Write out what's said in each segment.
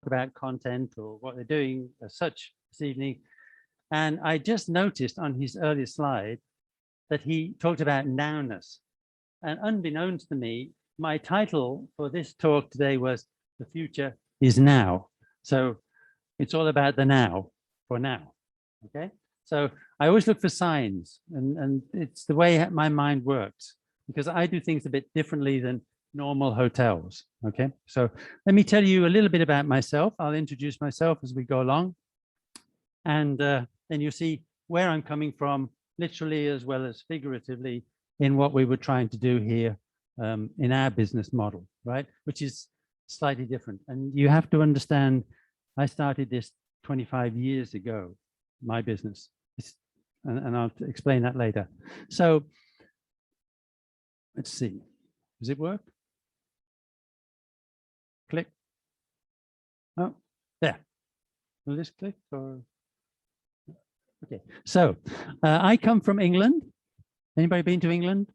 about content or what they're doing as such this evening. And I just noticed on his earlier slide that he talked about nowness. And unbeknownst to me, my title for this talk today was "The Future is Now." So it's all about the now for now. Okay. So I always look for signs, and it's the way my mind works, because I do things a bit differently than normal hotels. Okay. So let me tell you a little bit about myself. I'll introduce myself as we go along. And then you'll see where I'm coming from, literally as well as figuratively, in what we were trying to do here in our business model, right? Which is slightly different. And you have to understand, I started this 25 years ago, my business, and I'll explain that later. So let's see, does it work? Click. Oh, there. Will this click or? Okay, so I come from England. Anybody been to England?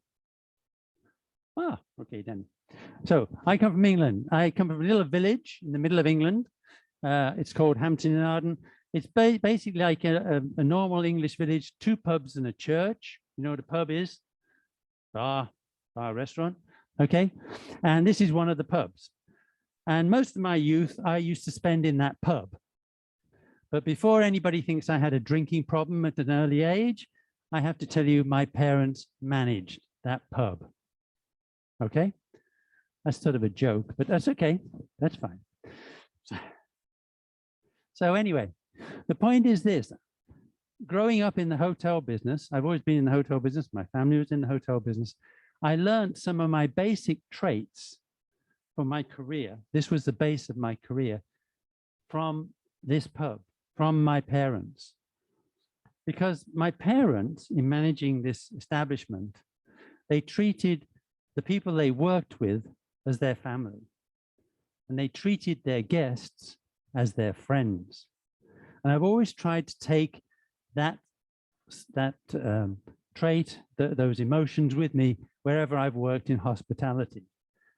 Ah, okay, then. So I come from England. I come from a little village in the middle of England. It's called Hampton in Arden. It's basically like a normal English village, 2 pubs and a church. You know what a pub is? Bar, restaurant. Okay, and this is one of the pubs. And most of my youth, I used to spend in that pub. But before anybody thinks I had a drinking problem at an early age, I have to tell you, my parents managed that pub. Okay? That's sort of a joke, but that's okay. That's fine. So anyway, the point is this. Growing up in the hotel business, I've always been in the hotel business. My family was in the hotel business. I learned some of my basic traits for my career. This was the base of my career from this pub, from my parents. Because my parents, in managing this establishment, they treated the people they worked with as their family. And they treated their guests as their friends. And I've always tried to take that trait, those emotions with me wherever I've worked in hospitality,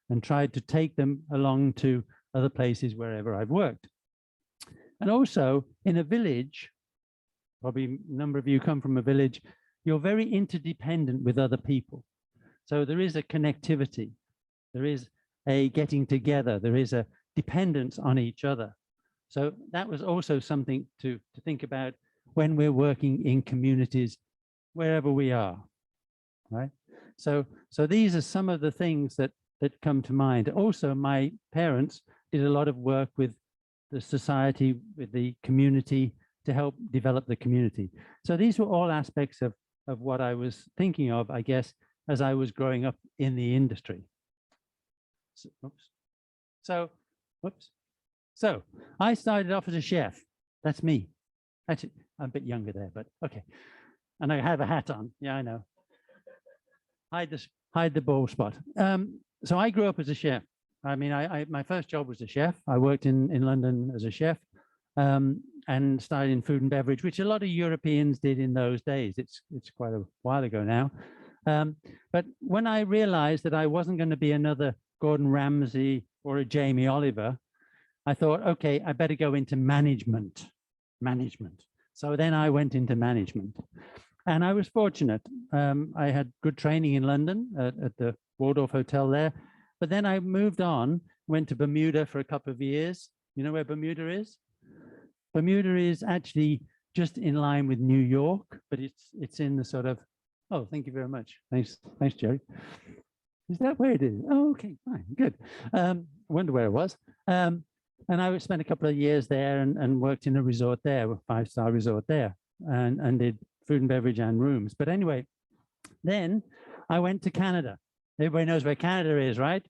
and tried to take them along to other places wherever I've worked. And also in a village, probably a number of you come from a village, you're very interdependent with other people. So there is a connectivity, there is a getting together, there is a dependence on each other. So that was also something to think about when we're working in communities, wherever we are, right? So these are some of the things that come to mind. Also, my parents did a lot of work with the society, with the community, to help develop the community. So these were all aspects of what I was thinking of, I guess, as I was growing up in the industry. So I started off as a chef. That's me. Actually, I'm a bit younger there, but okay. And I have a hat on. Yeah, I know. Hide the bald spot. So I grew up as a chef. I mean, my first job was a chef. I worked in London as a chef and started in food and beverage, which a lot of Europeans did in those days. It's quite a while ago now. But when I realized that I wasn't going to be another Gordon Ramsay or a Jamie Oliver, I thought, okay, I better go into management. So then I went into management. And I was fortunate. I had good training in London at the Waldorf Hotel there. But then I moved on, went to Bermuda for a couple of years. You know where Bermuda is? Bermuda is actually just in line with New York, but it's in the sort of, oh, thank you very much. Thanks, Jerry. Is that where it is? Oh, okay, fine, good. I wonder where it was. And I spent a couple of years there and worked in a resort there, a 5-star resort there, and did food and beverage and rooms. But anyway, then I went to Canada. Everybody knows where Canada is, right?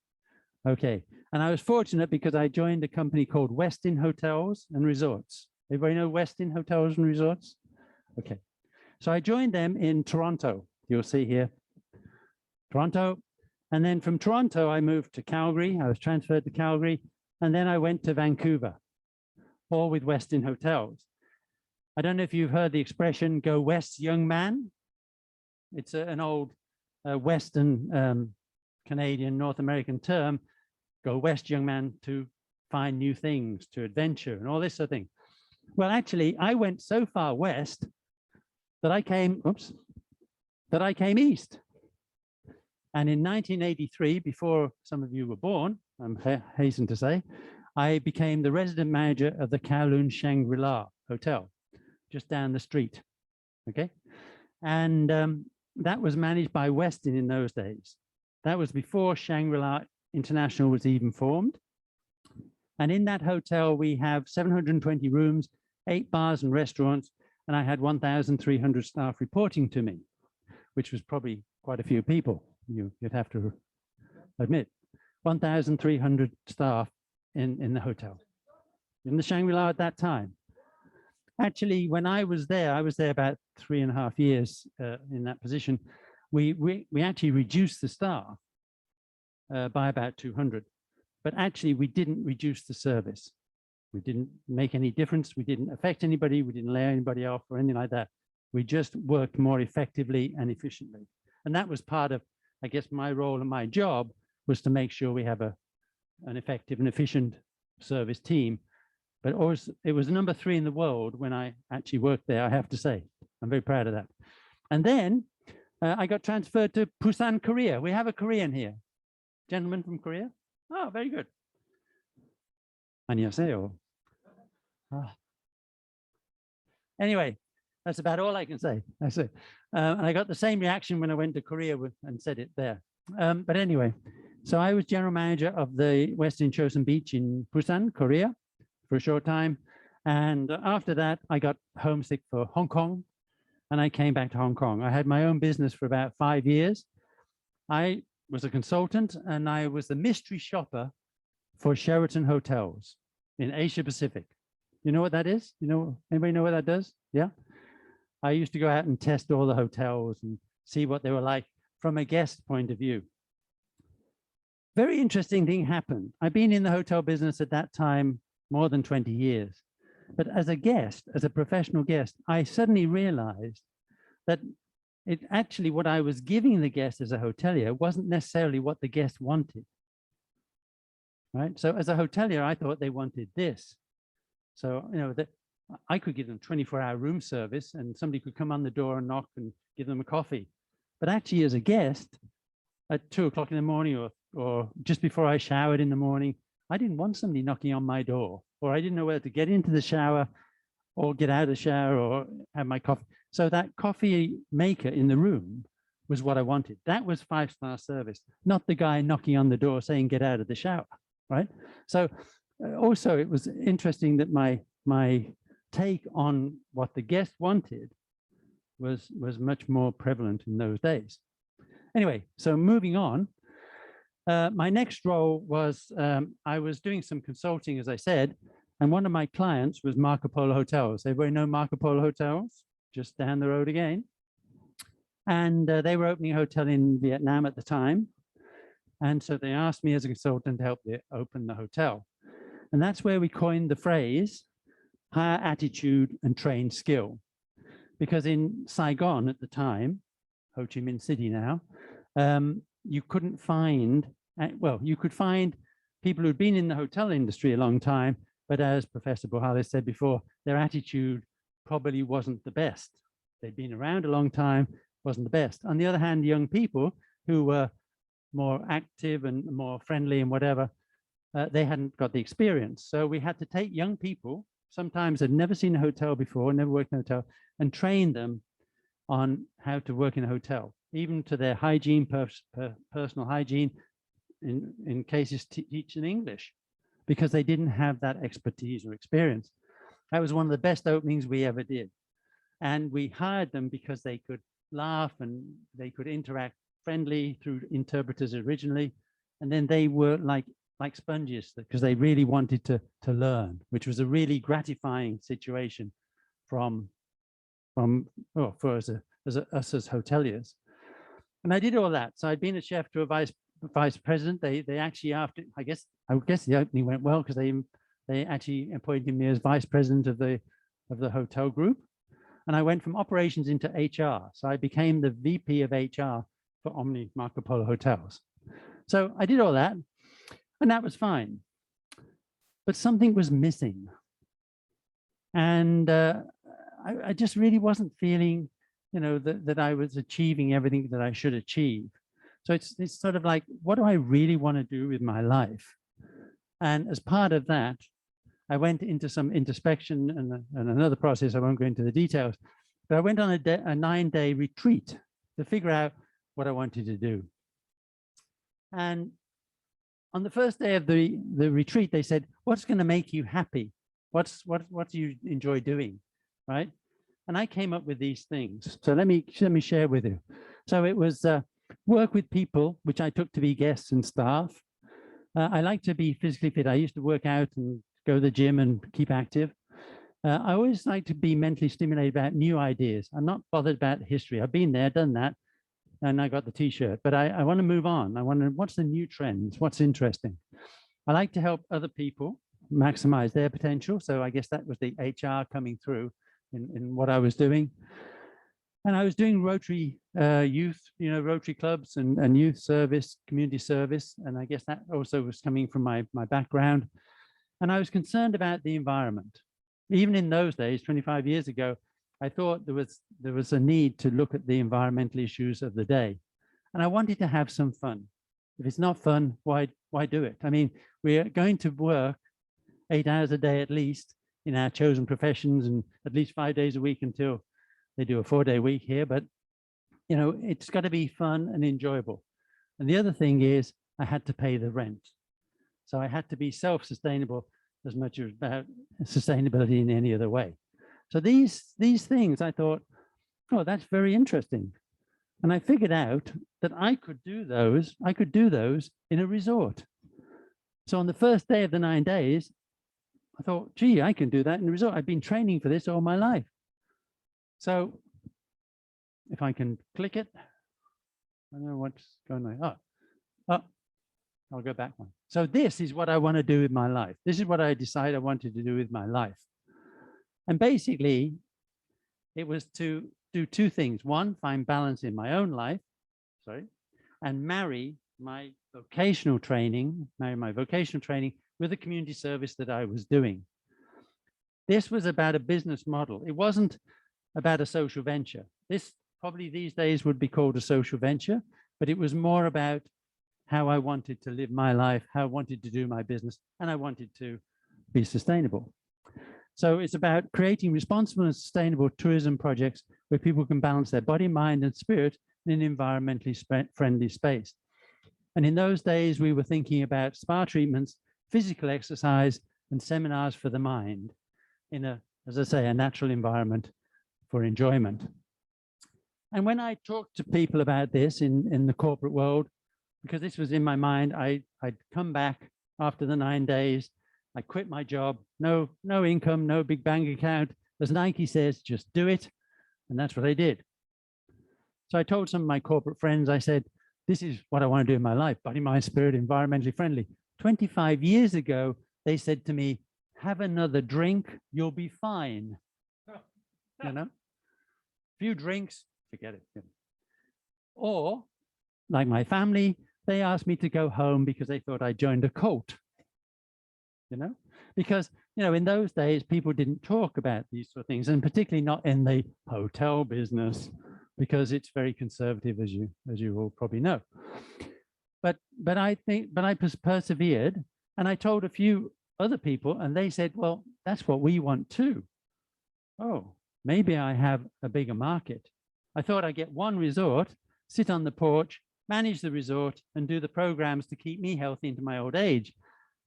Okay. And I was fortunate because I joined a company called Westin Hotels and Resorts. Everybody know Westin Hotels and Resorts? Okay. So I joined them in Toronto. You'll see here, Toronto. And then from Toronto, I moved to Calgary. I was transferred to Calgary. And then I went to Vancouver, all with Westin Hotels. I don't know if you've heard the expression, go west, young man. It's an old Western Canadian, North American term, go west, young man, to find new things, to adventure and all this sort of thing. Well, actually, I went so far west that I came east. And in 1983, before some of you were born, I'm hasten to say, I became the resident manager of the Kowloon Shangri-La Hotel, just down the street, okay? And that was managed by Westin in those days. That was before Shangri-La International was even formed. And in that hotel, we have 720 rooms, 8 bars and restaurants, and I had 1,300 staff reporting to me, which was probably quite a few people, you'd have to admit. 1,300 staff in the hotel, in the Shangri-La at that time. Actually, when I was there about 3.5 years in that position. We actually reduced the staff by about 200, but actually we didn't reduce the service. We didn't make any difference. We didn't affect anybody. We didn't lay anybody off or anything like that. We just worked more effectively and efficiently. And that was part of, I guess, my role and my job was to make sure we have an effective and efficient service team. But always, it was number 3 in the world when I actually worked there, I have to say. I'm very proud of that. And then I got transferred to Busan, Korea. We have a Korean here. Gentleman from Korea? Oh, very good. 안녕하세요. Anyway, that's about all I can say. That's it. And I got the same reaction when I went to Korea and said it there. But anyway, so I was general manager of the Westin Chosun Beach in Busan, Korea, for a short time. And after that, I got homesick for Hong Kong, and I came back to Hong Kong. I had my own business for about 5 years. I was a consultant, and I was the mystery shopper for Sheraton Hotels in Asia Pacific. You know what that is? You know, anybody know what that does? Yeah. I used to go out and test all the hotels and see what they were like from a guest point of view. Very interesting thing happened. I've been in the hotel business at that time more than 20 years. But as a guest, as a professional guest, I suddenly realized that it actually what I was giving the guest as a hotelier wasn't necessarily what the guest wanted. Right? So as a hotelier, I thought they wanted this. So, you know, that I could give them 24-hour room service and somebody could come on the door and knock and give them a coffee. But actually as a guest at 2 o'clock in the morning or just before I showered in the morning, I didn't want somebody knocking on my door, or I didn't know whether to get into the shower or get out of the shower or have my coffee. So that coffee maker in the room was what I wanted. That was 5-star service, not the guy knocking on the door saying, get out of the shower, right? So also it was interesting that my take on what the guest wanted was much more prevalent in those days. Anyway, so moving on, my next role was I was doing some consulting, as I said, and one of my clients was Marco Polo Hotels. Everybody know Marco Polo Hotels? Just down the road again. And they were opening a hotel in Vietnam at the time. And so they asked me as a consultant to help open the hotel. And that's where we coined the phrase, hire attitude and train skill. Because in Saigon at the time, Ho Chi Minh City now, you couldn't find, well, you could find people who'd been in the hotel industry a long time, but as Professor Buhalis said before, their attitude probably wasn't the best. They'd been around a long time, wasn't the best. On the other hand, young people who were more active and more friendly and whatever, they hadn't got the experience. So we had to take young people, sometimes had never seen a hotel before, never worked in a hotel, and train them on how to work in a hotel, even to their hygiene, personal hygiene, in cases teaching English, because they didn't have that expertise or experience. That was one of the best openings we ever did. And we hired them because they could laugh and they could interact friendly through interpreters originally. And then they were like sponges because they really wanted to learn, which was a really gratifying situation for us as hoteliers. And I did all that. So I'd been a chef to a vice president. They actually, after I guess the opening went well because they actually appointed me as vice president of the hotel group. And I went from operations into HR. So I became the VP of HR for Omni Marco Polo Hotels. So I did all that, and that was fine. but something was missing. And I just really wasn't feeling, that I was achieving everything that I should achieve. So it's sort of like, what do I really want to do with my life? And as part of that, I went into some introspection and another process. I won't go into the details, but I went on a 9-day retreat to figure out what I wanted to do. And on the first day of the retreat, they said, what's going to make you happy? What do you enjoy doing, right? And I came up with these things. So let me share with you. So it was work with people, which I took to be guests and staff. I like to be physically fit. I used to work out and go to the gym and keep active. I always like to be mentally stimulated about new ideas. I'm not bothered about history. I've been there, done that, and I got the t-shirt, but I want to move on. I wonder what's the new trends, what's interesting. I like to help other people maximize their potential. So I guess that was the HR coming through in what I was doing. And I was doing Rotary youth, Rotary clubs and youth service, community service. And I guess that also was coming from my background. And I was concerned about the environment. Even in those days, 25 years ago, I thought there was a need to look at the environmental issues of the day. And I wanted to have some fun. If it's not fun, why do it? I mean, we're going to work 8 hours a day at least in our chosen professions, and at least 5 days a week until they do a 4-day week here. But, it's got to be fun and enjoyable. And the other thing is I had to pay the rent. So I had to be self-sustainable as much as about sustainability in any other way. So these things I thought, oh, that's very interesting. And I figured out that I could do those in a resort. So on the first day of the 9 days, I thought, gee, I can do that in a resort. I've been training for this all my life. So if I can click it, I don't know what's going on. Oh, I'll go back one. So this is what I want to do with my life. This is what I decided I wanted to do with my life. And basically, it was to do two things. One, find balance in my own life, and marry my vocational training with the community service that I was doing. This was about a business model. It wasn't about a social venture. This probably these days would be called a social venture, but it was more about how I wanted to live my life, how I wanted to do my business, and I wanted to be sustainable. So it's about creating responsible and sustainable tourism projects where people can balance their body, mind, and spirit in an environmentally friendly space. And in those days, we were thinking about spa treatments, physical exercise, and seminars for the mind in as I say, a natural environment for enjoyment. And when I talked to people about this in the corporate world, because this was in my mind, I'd come back after the 9 days, I quit my job, no income, no big bank account. As Nike says, just do it. And that's what I did. So I told some of my corporate friends, I said, this is what I want to do in my life, body, mind, spirit, environmentally friendly. 25 years ago, they said to me, have another drink, you'll be fine. Few drinks, forget it. Or like my family, they asked me to go home because they thought I joined a cult. Because in those days people didn't talk about these sort of things, and particularly not in the hotel business, because it's very conservative, as you all probably know. But I persevered, and I told a few other people, and they said, well, that's what we want too. Oh, maybe I have a bigger market. I thought I'd get one resort, sit on the porch, manage the resort, and do the programs to keep me healthy into my old age.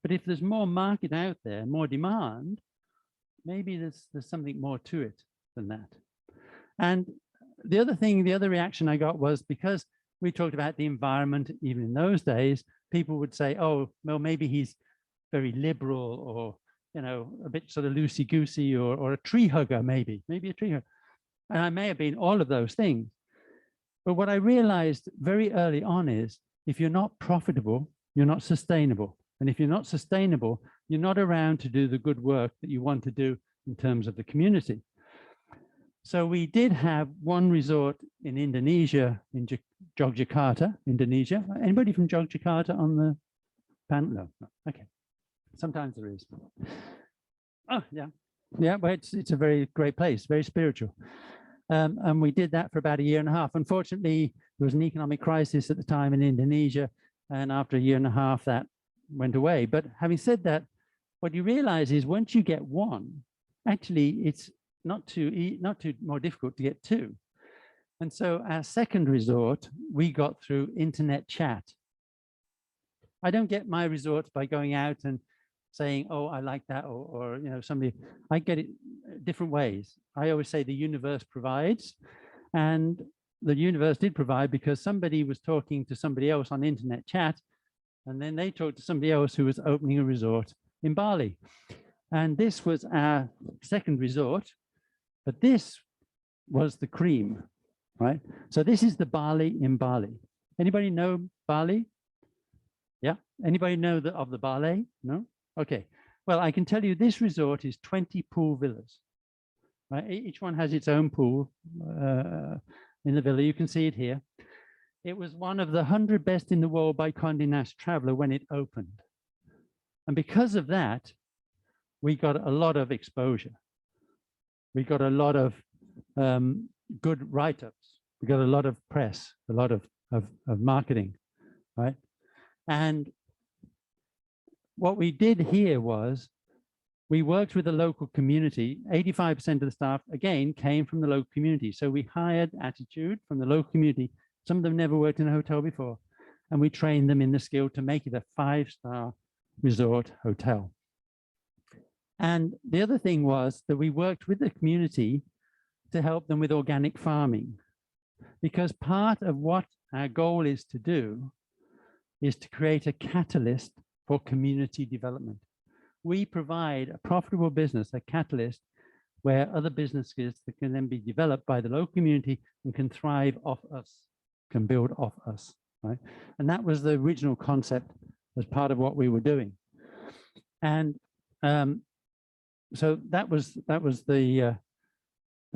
But if there's more market out there, more demand, maybe there's something more to it than that. And the other reaction I got was, because we talked about the environment, even in those days, people would say, oh, well, maybe he's very liberal, or, a bit sort of loosey-goosey, or a tree hugger, maybe a tree hugger. And I may have been all of those things. But what I realized very early on is, if you're not profitable, you're not sustainable. And if you're not sustainable, you're not around to do the good work that you want to do in terms of the community. So we did have one resort in Indonesia, in Yogyakarta, Indonesia. Anybody from Yogyakarta on the panel? No. Okay. Sometimes there is. Oh, yeah. Yeah, but it's a very great place, very spiritual. And we did that for about 1.5 years. Unfortunately, there was an economic crisis at the time in Indonesia. And after 1.5 years, that went away. But having said that, what you realize is once you get one, actually, it's not too more difficult to get two. And so our second resort, we got through internet chat. I don't get my resorts by going out and saying, oh, I like that, or you know, somebody, I get it different ways. I always say the universe provides, and the universe did provide because somebody was talking to somebody else on internet chat, and then they talked to somebody else who was opening a resort in Bali. And this was our second resort, but this was the cream, right? So this is the Bali in Bali. Anybody know Bali? Yeah, anybody know of the Bali? No? Okay, well, I can tell you this resort is 20 pool villas, right? Each one has its own pool in the villa. You can see it here. It was one of the 100 best in the world by Condé Nast Traveler when it opened. And because of that, we got a lot of exposure. We got a lot of good write-ups. We got a lot of press, a lot of marketing, right? And what we did here was we worked with the local community. 85% of the staff, again, came from the local community. So we hired attitude from the local community. Some of them never worked in a hotel before. And we trained them in the skill to make it a 5-star resort hotel. And the other thing was that we worked with the community to help them with organic farming. Because part of what our goal is to do is to create a catalyst for community development. We provide a profitable business, a catalyst, where other businesses that can then be developed by the local community and can thrive off us, can build off us, right? And that was the original concept as part of what we were doing. And so that was the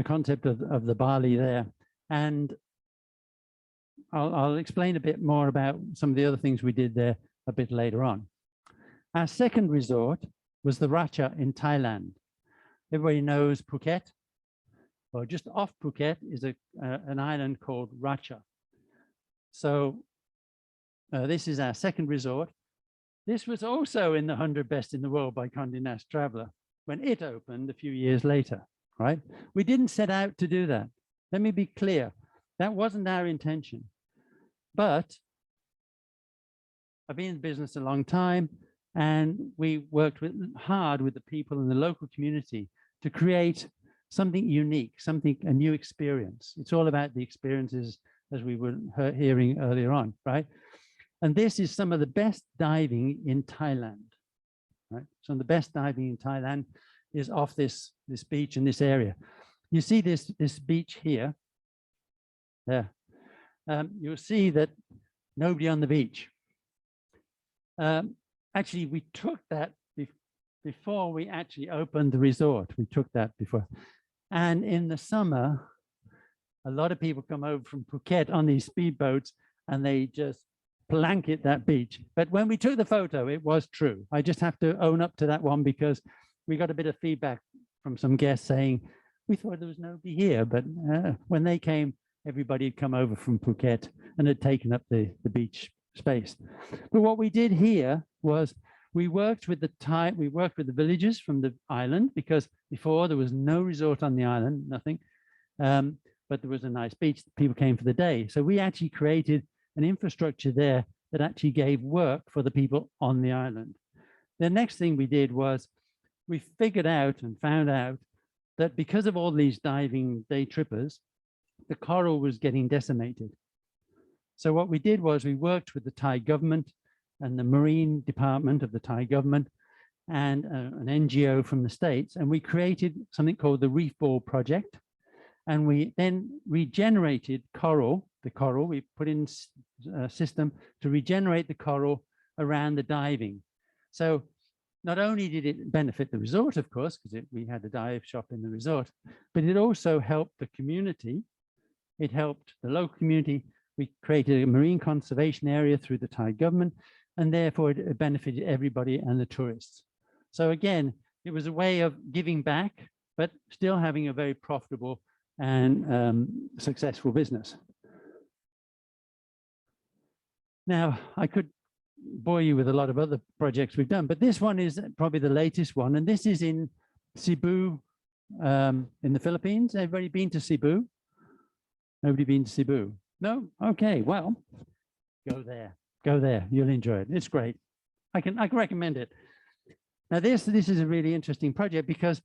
concept of the Bali there. And I'll explain a bit more about some of the other things we did there a bit later on. Our second resort was the Ratcha in Thailand. Everybody knows Phuket. Well, just off Phuket is an island called Ratcha. So this is our second resort. This was also in the 100 best in the world by Condé Nast Traveler when it opened a few years later, right? We didn't set out to do that. Let me be clear. That wasn't our intention. But I've been in business a long time, and we worked hard with the people in the local community to create something unique, a new experience. It's all about the experiences, as we were hearing earlier on, right? And this is some of the best diving in Thailand, right? Some of the best diving in Thailand is off this beach in this area. You see this beach here. There. You'll see that nobody on the beach. Actually, we took that before we actually opened the resort. We took that before. And in the summer, a lot of people come over from Phuket on these speedboats and they just blanket that beach. But when we took the photo, it was true. I just have to own up to that one because we got a bit of feedback from some guests saying, we thought there was nobody here. But when they came, everybody had come over from Phuket and had taken up the beach space. But what we did here was we worked with the villagers from the island, because before there was no resort on the island, nothing, but there was a nice beach. People came for the day. So we actually created an infrastructure there that actually gave work for the people on the island. The next thing we did was we figured out and found out that because of all these diving day trippers, the coral was getting decimated. So what we did was we worked with the Thai government and the marine department of the Thai government and an NGO from the States, and we created something called the Reef Ball Project. And we then regenerated coral, we put in a system to regenerate the coral around the diving. So not only did it benefit the resort, of course, because we had a dive shop in the resort, but it also helped the community. It helped the local community. We created a marine conservation area through the Thai government, and therefore it benefited everybody and the tourists. So again, it was a way of giving back, but still having a very profitable and successful business. Now, I could bore you with a lot of other projects we've done, but this one is probably the latest one, and this is in Cebu, in the Philippines. Everybody been to Cebu? Nobody been to Cebu? No? Okay, well, go there. Go there. You'll enjoy it. It's great. I can recommend it. Now, this is a really interesting project because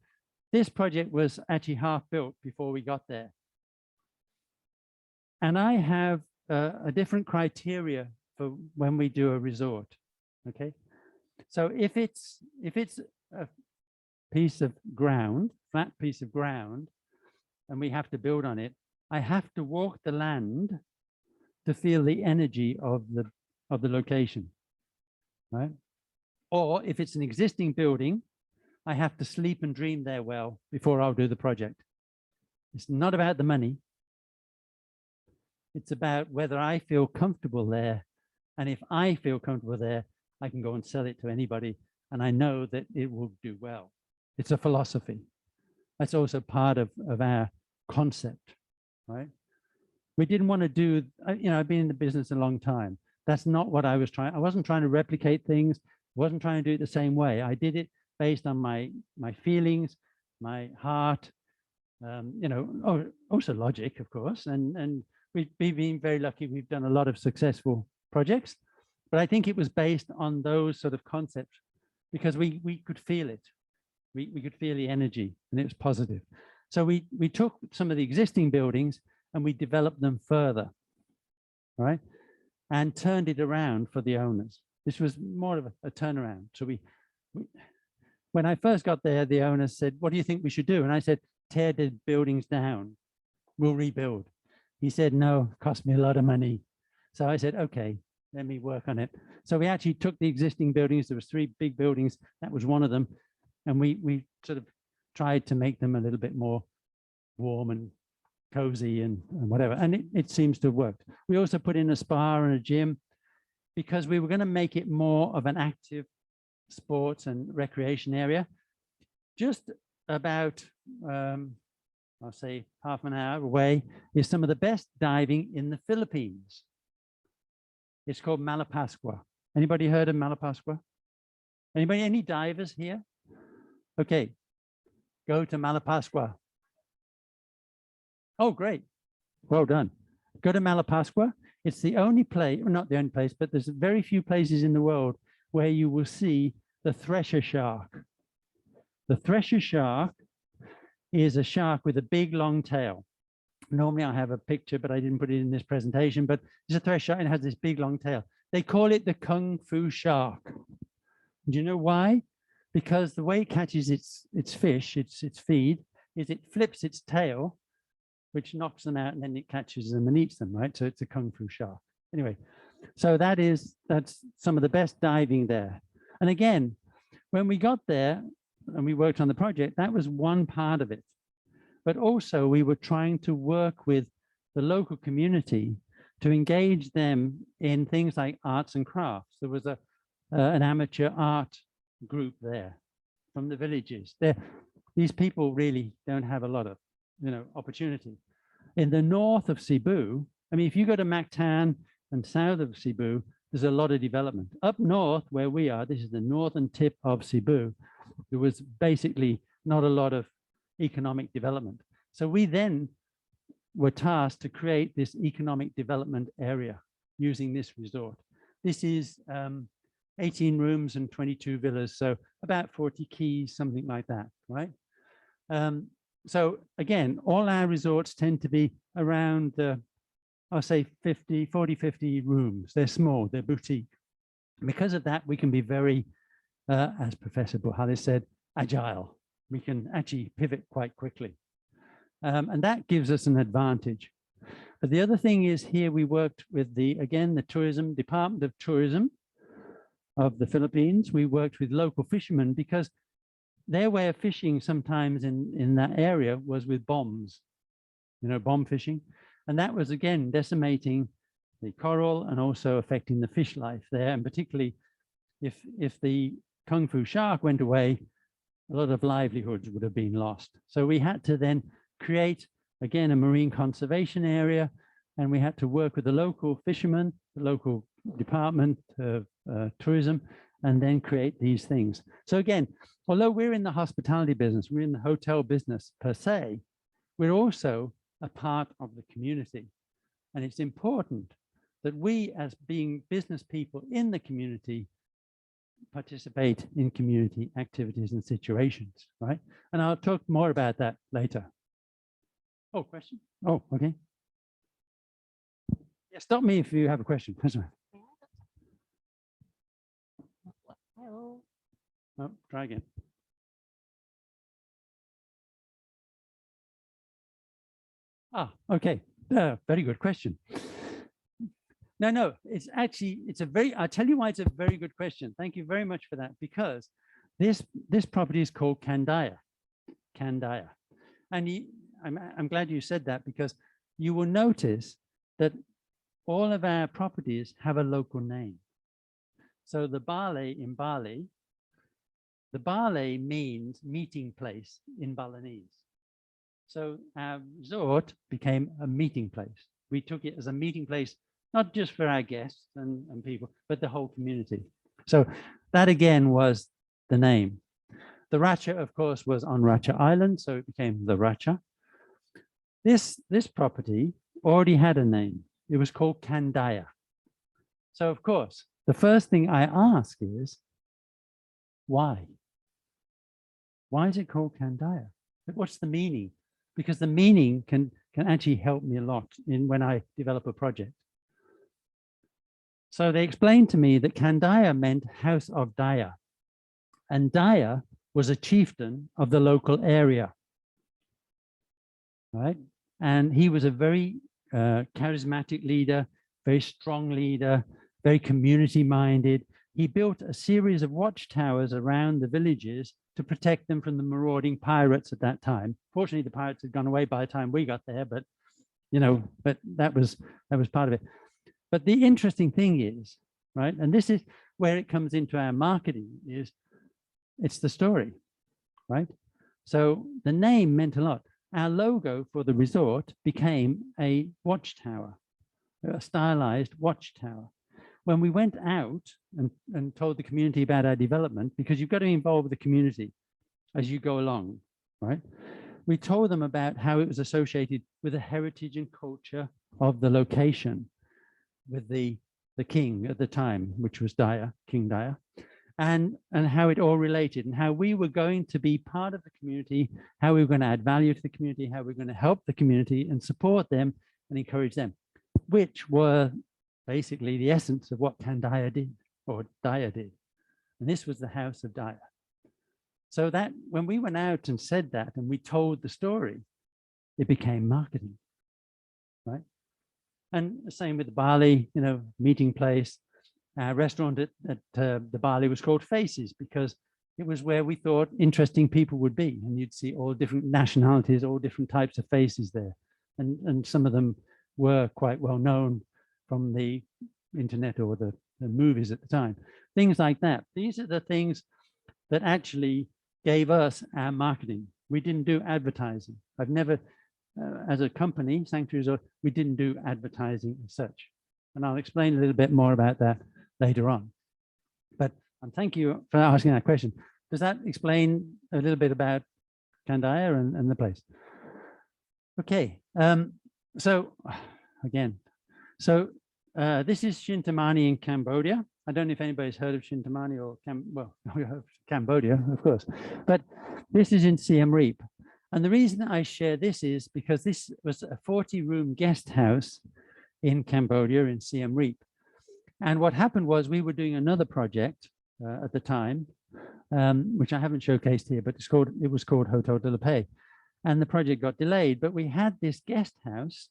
this project was actually half built before we got there. And I have a different criteria for when we do a resort. Okay. So if it's a piece of ground, flat piece of ground, and we have to build on it, I have to walk the land to feel the energy of the location, right? Or if it's an existing building, I have to sleep and dream there well before I'll do the project. It's not about the money. It's about whether I feel comfortable there. And if I feel comfortable there, I can go and sell it to anybody. And I know that it will do well. It's a philosophy. That's also part of our concept, right? We didn't want to do, you know, I've been in the business a long time. That's not what I was trying. I wasn't trying to replicate things. Wasn't trying to do it the same way. I did it based on my feelings, my heart, you know, also logic, of course. And we've been very lucky. We've done a lot of successful projects, but I think it was based on those sort of concepts because we could feel it. We could feel the energy, and it was positive. So we took some of the existing buildings and we developed them further, right, and turned it around for the owners. This was more of a turnaround. So when I first got there, the owners said, "What do you think we should do?" And I said, "Tear the buildings down. We'll rebuild." He said, "No, it cost me a lot of money." So I said, "Okay, let me work on it." So we actually took the existing buildings. There was 3 big buildings. That was one of them. And we sort of tried to make them a little bit more warm and cozy and whatever. And it seems to have worked. We also put in a spa and a gym because we were going to make it more of an active sports and recreation area. Just about, I'll say half an hour away is some of the best diving in the Philippines. It's called Malapascua. Anybody heard of Malapascua? Anybody, any divers here? Okay, go to Malapascua. Oh, great. Well done. Go to Malapascua. It's the only place, well, not the only place, but there's very few places in the world where you will see the Thresher Shark. The Thresher Shark is a shark with a big long tail. Normally I have a picture, but I didn't put it in this presentation, but it's a thresher shark and it has this big long tail. They call it the Kung Fu shark. Do you know why? Because the way it catches its fish, its feed, is it flips its tail, which knocks them out, and then it catches them and eats them, right? So it's a Kung Fu shark. Anyway, so that's some of the best diving there. And again, when we got there and we worked on the project, that was one part of it. But also we were trying to work with the local community to engage them in things like arts and crafts. There was an amateur art group there from the villages. These people really don't have a lot of, you know, opportunity. In the north of Cebu, I mean, if you go to Mactan and south of Cebu, there's a lot of development. Up north where we are, this is the northern tip of Cebu, there was basically not a lot of economic development. So we then were tasked to create this economic development area using this resort. This is 18 rooms and 22 villas, so about 40 keys, something like that, right? So again, all our resorts tend to be around, I'll say 40, 50 rooms. They're small, they're boutique. Because of that, we can be very, as Professor Buhalis said, agile. We can actually pivot quite quickly. And that gives us an advantage. But the other thing is here we worked with the tourism, Department of Tourism of the Philippines. We worked with local fishermen because their way of fishing sometimes in that area was with bombs, you know, bomb fishing. And that was, again, decimating the coral and also affecting the fish life there. And particularly if the Kung Fu Shark went away, a lot of livelihoods would have been lost. So we had to then create, again, a marine conservation area, and we had to work with the local fishermen, the local department of tourism, and then create these things. So again, although we're in the hospitality business, we're in the hotel business per se, we're also a part of the community. And it's important that we, as being business people in the community, participate in community activities and situations, right? And I'll talk more about that later. Oh, question? Oh, okay. Yeah, stop me if you have a question. Hello. Oh, try again. Ah, okay. Very good question. No, it's actually, I'll tell you why it's a very good question. Thank you very much for that, because this property is called Kandaya. Kandaya. And I'm glad you said that, because you will notice that all of our properties have a local name. So the Bali in Bali, the Bali means meeting place in Balinese. So our resort became a meeting place. We took it as a meeting place, not just for our guests and people, but the whole community. So that again was the name. The Racha, of course, was on Racha Island, so it became the Racha. This property already had a name. It was called Kandaya. So of course, the first thing I ask is, why? Why is it called Kandaya? What's the meaning? Because the meaning can actually help me a lot when I develop a project. So they explained to me that Kandaya meant house of Daya. And Daya was a chieftain of the local area, right? And he was a very charismatic leader, very strong leader, very community-minded. He built a series of watchtowers around the villages to protect them from the marauding pirates at that time. Fortunately, the pirates had gone away by the time we got there, but but that was part of it. But the interesting thing is, right, and this is where it comes into our marketing, is it's the story, right? So the name meant a lot. Our logo for the resort became a watchtower, a stylized watchtower. When we went out and told the community about our development, because you've got to involve the community as you go along, right? We told them about how it was associated with the heritage and culture of the location, with the king at the time, which was Daya, King Daya, and how it all related, and how we were going to be part of the community, how we were going to add value to the community, how we were going to help the community and support them and encourage them, which were basically the essence of what Kandaya did, or Daya did. And this was the house of Daya. So that when we went out and said that, and we told the story, it became marketing, right? And the same with the Bali, meeting place. Our restaurant at the Bali was called Faces, because it was where we thought interesting people would be. And you'd see all different nationalities, all different types of faces there. And some of them were quite well known from the internet or the movies at the time. Things like that. These are the things that actually gave us our marketing. We didn't do advertising. I've never, as a company, Sanctuary Resort, we didn't do advertising as such. And I'll explain a little bit more about that later on. But thank you for asking that question. Does that explain a little bit about Kandaya and the place? Okay, so again, this is Chintamani in Cambodia. I don't know if anybody's heard of Chintamani or Cambodia, of course, but this is in Siem Reap. And the reason I share this is because this was a 40-room guest house in Cambodia in Siem Reap. And what happened was we were doing another project at the time, which I haven't showcased here, but it was called Hotel de la Paix. And the project got delayed, but we had this guest house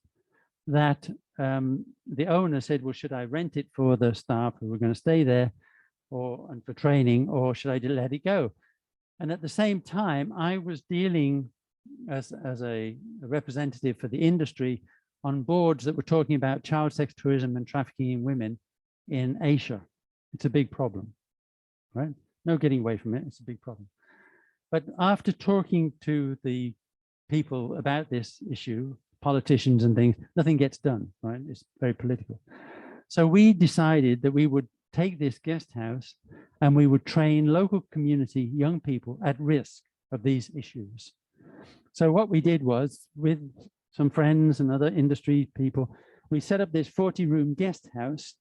that the owner said, well, should I rent it for the staff who were going to stay there and for training, or should I let it go? And at the same time, I was dealing as a representative for the industry on boards that were talking about child sex tourism and trafficking in women in Asia. It's a big problem, right? No getting away from it. It's a big problem. But after talking to the people about this issue, politicians and things, nothing gets done, right? It's very political. So we decided that we would take this guest house and we would train local community young people at risk of these issues. So what we did was, with some friends and other industry people, we set up this 40-room guest house,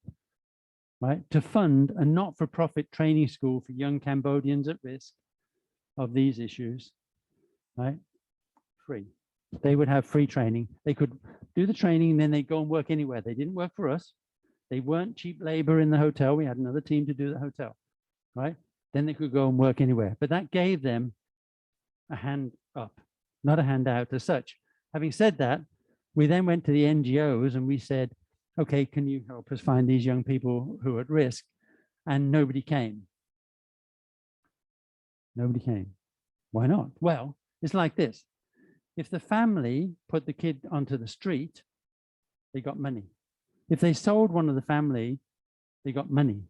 right, to fund a not-for-profit training school for young Cambodians at risk of these issues, right? Free. They would have free training. They could do the training and then they'd go and work anywhere. They didn't work for us. They weren't cheap labor in the hotel. We had another team to do the hotel, right? Then they could go and work anywhere. But that gave them a hand up, not a handout as such. Having said that, we then went to the NGOs and we said, okay, can you help us find these young people who are at risk? And nobody came. Nobody came. Why not? Well, it's like this. If the family put the kid onto the street, they got money. If they sold one of the family, they got money.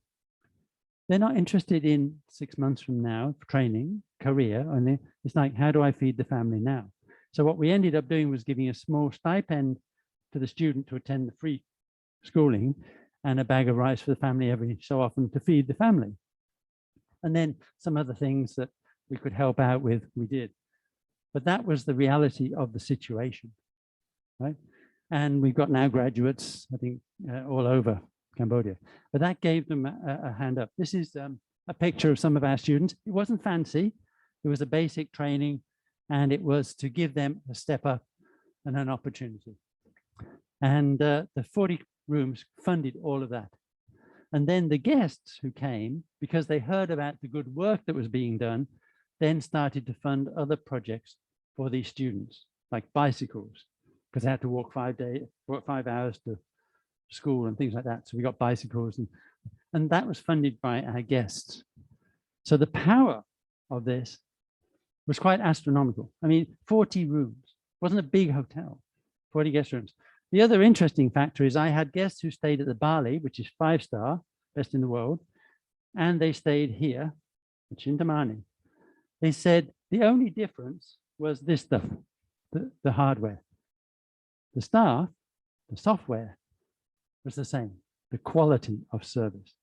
They're not interested in 6 months from now, training, career, and it's like, how do I feed the family now? So what we ended up doing was giving a small stipend to the student to attend the free schooling and a bag of rice for the family every so often to feed the family. And then some other things that we could help out with, we did. But that was the reality of the situation, right? And we've got now graduates, I think, all over Cambodia. But that gave them a hand up. This is a picture of some of our students. It wasn't fancy. It was a basic training, and it was to give them a step up and an opportunity. And the 40 rooms funded all of that. And then the guests who came, because they heard about the good work that was being done, then started to fund other projects for these students, like bicycles, because they had to walk 5 hours to school and things like that. So we got bicycles, and that was funded by our guests. So the power of this was quite astronomical. I mean, 40 rooms, wasn't a big hotel, 40 guest rooms. The other interesting factor is I had guests who stayed at the Bali, which is 5-star, best in the world, and they stayed here, in Chintamani. They said the only difference was this stuff, the hardware. The staff, the software was the same, the quality of service.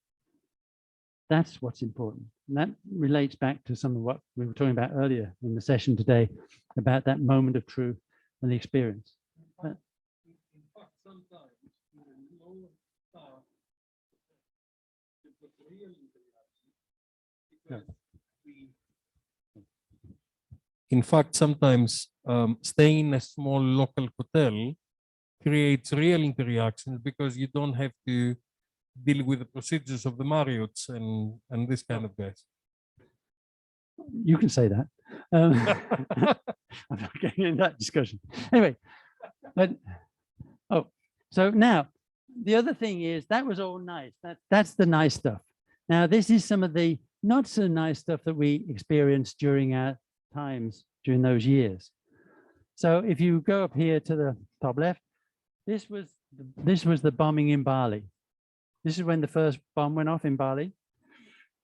That's what's important. And that relates back to some of what we were talking about earlier in the session today about that moment of truth and the experience. In fact, sometimes staying in a small local hotel creates real interactions because you don't have to deal with the procedures of the Marriotts and this kind of guys. You can say that. I'm not getting in that discussion. Anyway, but so now the other thing is that was all nice. That's the nice stuff. Now this is some of the not so nice stuff that we experienced during our times during those years. So if you go up here to the top left, this was the bombing in Bali. This is when the first bomb went off in Bali.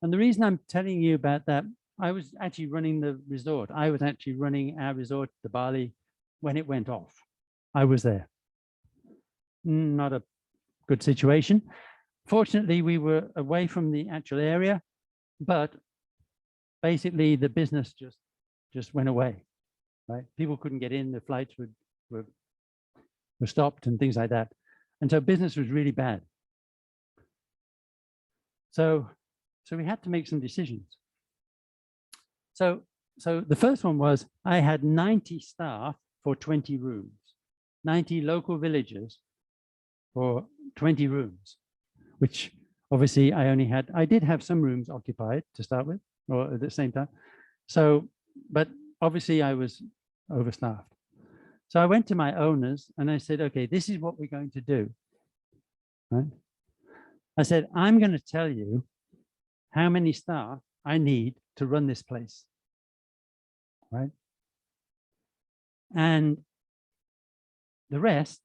And the reason I'm telling you about that, I was actually running the resort. I was actually running our resort to Bali when it went off. I was there. Not a good situation. Fortunately, we were away from the actual area, but basically the business just went away, right? People couldn't get in, the flights were stopped and things like that. And so business was really bad. So we had to make some decisions. So the first one was I had 90 staff for 20 rooms, 90 local villagers for 20 rooms, which obviously I did have some rooms occupied to start with, or at the same time. So, but obviously I was overstaffed. So I went to my owners and I said, okay, this is what we're going to do, right? I said, I'm going to tell you how many staff I need to run this place, right? And the rest,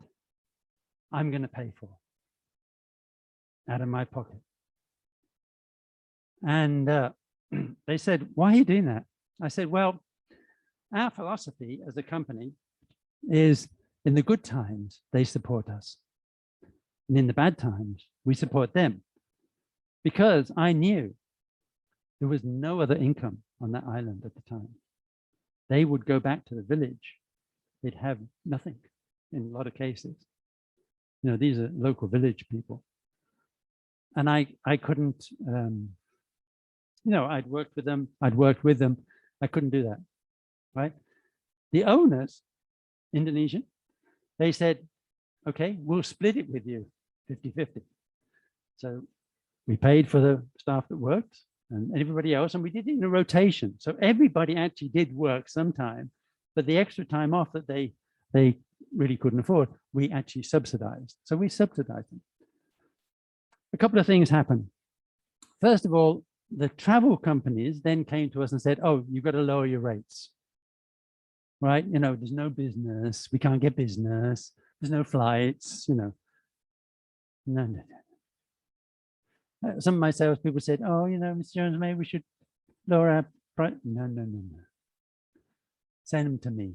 I'm going to pay for out of my pocket. And they said, why are you doing that? I said, well, our philosophy as a company is in the good times, they support us. And in the bad times, we support them. Because I knew there was no other income on that island at the time. They would go back to the village. They'd have nothing in a lot of cases. You know, these are local village people. And I couldn't, you know, I'd worked with them. I couldn't do that, right? The owners, Indonesian, they said, okay, we'll split it with you 50-50. So we paid for the staff that worked and everybody else, and we did it in a rotation. So everybody actually did work sometime, but the extra time off that they really couldn't afford, we actually subsidized. So we subsidized them. A couple of things happened. First of all, the travel companies then came to us and said, oh, you've got to lower your rates, right? You know, there's no business. We can't get business. There's no flights, you know. No. Some of my salespeople said, oh, you know, Mr. Jones, maybe we should lower our price. No. Send them to me.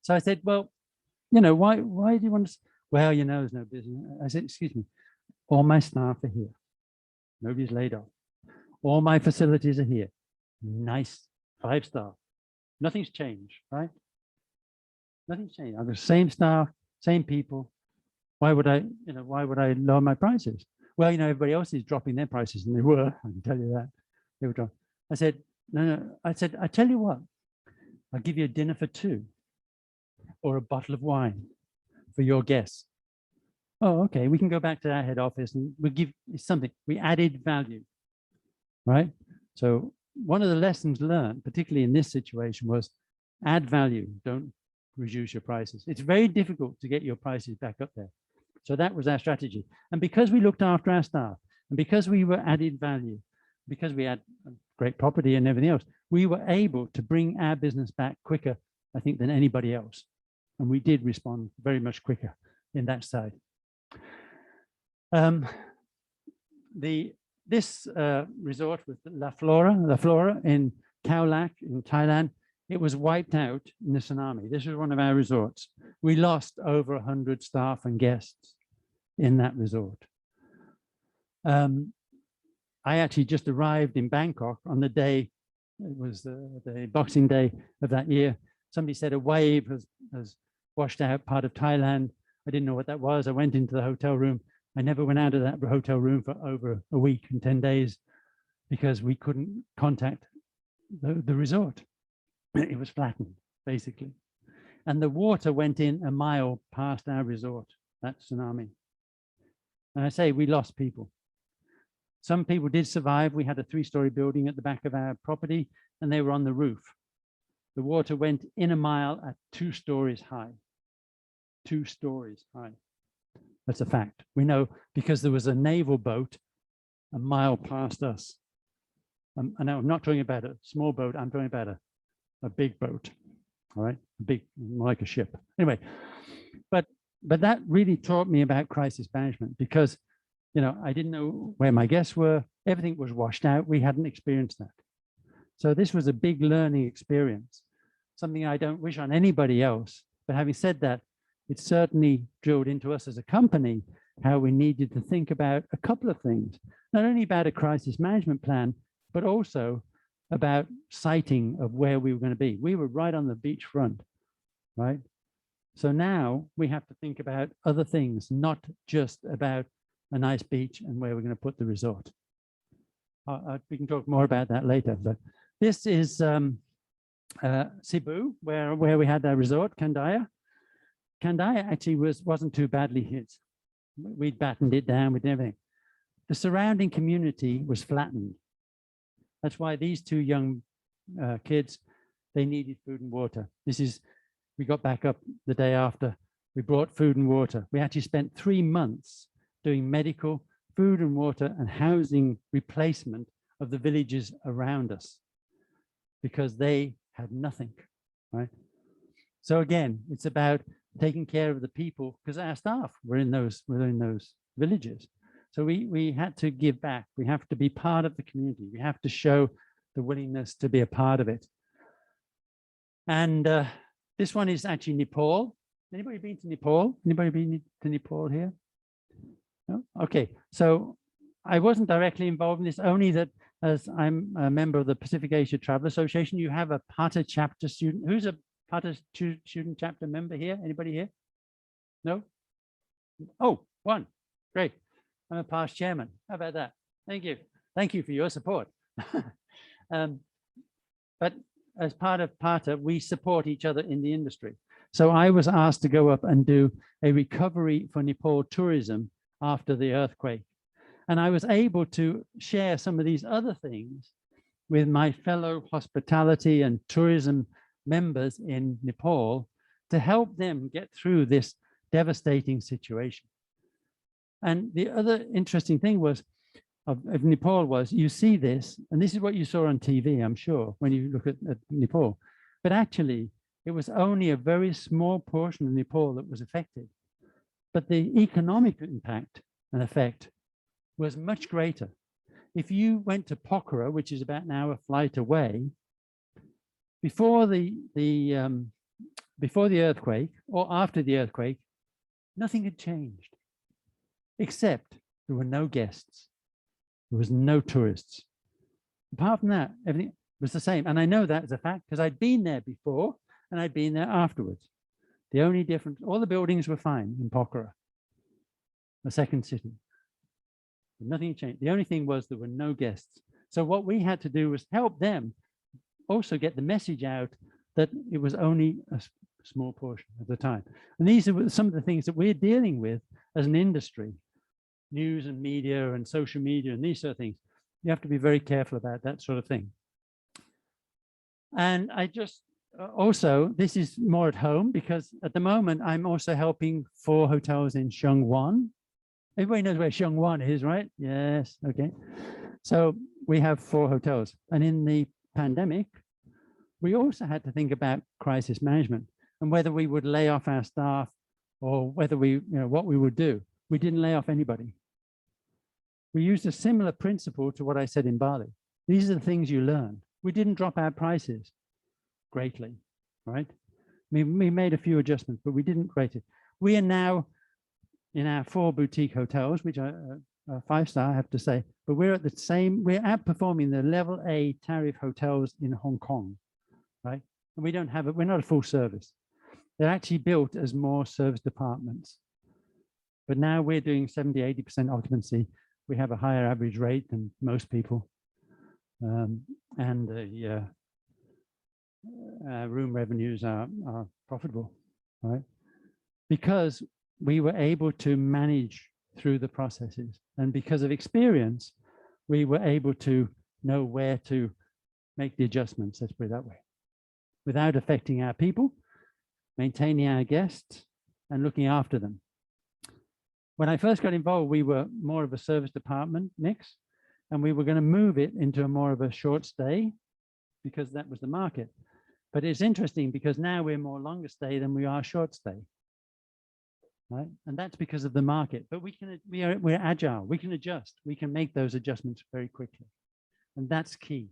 So I said, well, you know, why do you want to? Well, you know, there's no business. I said, excuse me, all my staff are here. Nobody's laid off. All my facilities are here. Nice, 5-star. Nothing's changed, right? Nothing's changed. I've got the same staff, same people. Why would I lower my prices? Well, you know, everybody else is dropping their prices, and they were, I can tell you that. They were dropping. I said, no. I said, I tell you what, I'll give you a dinner for 2 or a bottle of wine for your guests. Oh, okay, we can go back to our head office and we'll give something. We added value, right? So one of the lessons learned, particularly in this situation, was add value, don't reduce your prices. It's very difficult to get your prices back up there. So that was our strategy. And because we looked after our staff, and because we were added value, because we had great property and everything else, we were able to bring our business back quicker, I think, than anybody else. And we did respond very much quicker in that side. This resort was La Flora in Khao Lak in Thailand. It was wiped out in the tsunami. This was one of our resorts. We lost over 100 staff and guests in that resort. I actually just arrived in Bangkok on the day, it was the Boxing Day of that year. Somebody said a wave has washed out part of Thailand. I didn't know what that was. I went into the hotel room. I never went out of that hotel room for over a week and 10 days because we couldn't contact the resort. It was flattened, basically. And the water went in a mile past our resort, that tsunami. And I say we lost people. Some people did survive. We had a 3-story building at the back of our property, and they were on the roof. The water went in a mile at 2 stories high. 2 stories high. That's a fact. We know because there was a naval boat a mile past us. And I'm not talking about a small boat. I'm talking about a big boat, all right? Big, like a ship. Anyway, but that really taught me about crisis management because, you know, I didn't know where my guests were. Everything was washed out. We hadn't experienced that. So this was a big learning experience, something I don't wish on anybody else. But having said that, it certainly drilled into us as a company how we needed to think about a couple of things, not only about a crisis management plan, but also about sighting of where we were going to be. We were right on the beachfront, right? So now we have to think about other things, not just about a nice beach and where we're going to put the resort. We can talk more about that later, but this is Cebu, where we had our resort, Kandaya. Kandaya actually wasn't too badly hit. We'd battened it down with everything. The surrounding community was flattened. That's why these 2 young kids, they needed food and water. We got back up the day after. We brought food and water. We actually spent 3 months doing medical, food and water, and housing replacement of the villages around us because they had nothing, right? So again, it's about taking care of the people because our staff were in those villages. So we had to give back. We have to be part of the community. We have to show the willingness to be a part of it. And this one is actually Nepal. Anybody been to Nepal? Anybody been to Nepal here? No? Okay, so I wasn't directly involved in this, only that as I'm a member of the Pacific Asia Travel Association, you have a PATA chapter student. Who's a PATA student chapter member here? Anybody here? No? Oh, one. Great. I'm a past chairman. How about that? Thank you. Thank you for your support. But as part of PATA, we support each other in the industry. So I was asked to go up and do a recovery for Nepal tourism after the earthquake. And I was able to share some of these other things with my fellow hospitality and tourism members in Nepal to help them get through this devastating situation. And the other interesting thing was of Nepal was you see this, and this is what you saw on TV, I'm sure, when you look at Nepal. But actually, it was only a very small portion of Nepal that was affected. But the economic impact and effect was much greater. If you went to Pokhara, which is about an hour flight away, before the earthquake or after the earthquake, nothing had changed, except there were no guests. There was no tourists. Apart from that, everything was the same. And I know that as a fact because I'd been there before and I'd been there afterwards. The only difference, all the buildings were fine in Pokhara, the second city. Nothing changed. The only thing was there were no guests. So what we had to do was help them also get the message out that it was only a small portion at the time. And these are some of the things that we're dealing with as an industry, news and media and social media and these sort of things. You have to be very careful about that sort of thing. And I just also, this is more at home because at the moment I'm also helping 4 hotels in Shangwan. Everybody knows where Shangwan is, right? Yes, okay. So we have 4 hotels. And in the pandemic, we also had to think about crisis management and whether we would lay off our staff or whether we, what we would do. We didn't lay off anybody. We used a similar principle to what I said in Bali. These are the things you learn. We didn't drop our prices greatly, right? We made a few adjustments, but we didn't rate it. We are now in our 4 boutique hotels, which are 5-star, I have to say, but we're at the same, we're outperforming the level A tariff hotels in Hong Kong, right? And we don't have it, we're not a full service. They're actually built as more service departments. But now we're doing 70, 80% occupancy. We have a higher average rate than most people. And the room revenues are profitable, right? Because we were able to manage through the processes. And because of experience, we were able to know where to make the adjustments, let's put it that way, without affecting our people, maintaining our guests, and looking after them. When I first got involved, we were more of a service department mix, and we were going to move it into more of a short stay because that was the market. But it's interesting because now we're more longer stay than we are short stay. Right? And that's because of the market. But we're agile. We can adjust. We can make those adjustments very quickly, and that's key.